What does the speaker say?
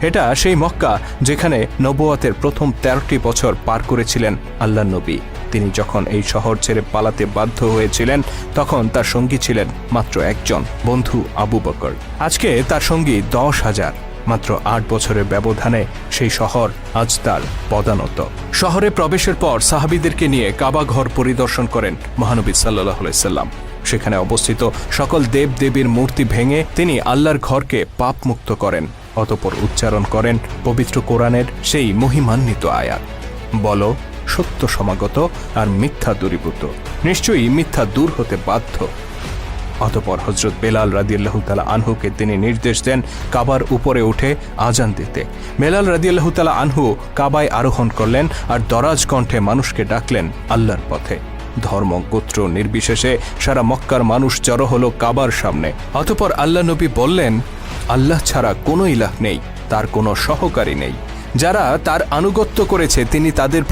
এটা সেই মক্কা যেখানে নবুয়তের প্রথম 13টি বছর পার করেছিলেন আল্লাহর নবী। তিনি যখন এই শহর ছেড়ে পালাতে বাধ্য হয়েছিলেন তখন তার সঙ্গী ছিলেন মাত্র একজন, বন্ধু আবু বকর। আজকে তার সঙ্গী 10,000। মাত্র 8 বছরের ব্যবধানে সেই শহর আজ তার পদানত। শহরে প্রবেশের পর সাহাবীদেরকে নিয়ে কাবা ঘর পরিদর্শন করেন মহানবী সাল্লাল্লাহু আলাইহি সাল্লাম। সেখানে অবস্থিত সকল দেব দেবীর মূর্তি ভেঙে তিনি আল্লাহর ঘরকে পাপ মুক্ত করেন। অতঃপর উচ্চারণ করেন পবিত্র কোরআনের সেই মহিমান্বিত আয়াত, বলো সত্য সমাগত আর মিথ্যা দূরীভূত, নিশ্চয়ই মিথ্যা দূর হতে বাধ্য। অতঃপর হযরত বেলাল রাদিয়াল্লাহু তাআলা আনহুকে তিনি নির্দেশ দেন কাবার উপরে উঠে আজান দিতে। বেলাল রাদিয়াল্লাহু তাআলা আনহু কাবায় আরোহণ করলেন আর দরাজ কণ্ঠে মানুষকে ডাকলেন আল্লাহর পথে। ধর্ম গোত্র নির্বিশেষে সারা মক্কার মানুষ জড়ো হলো কাবার সামনে। অতঃপর আল্লাহ নবী বললেন, আল্লাহ ছাড়া কোনো ইলাহ নেই, তার কোনো সহকারী নেই। যারা তার আনুগত্য করেছে তিনি তাদের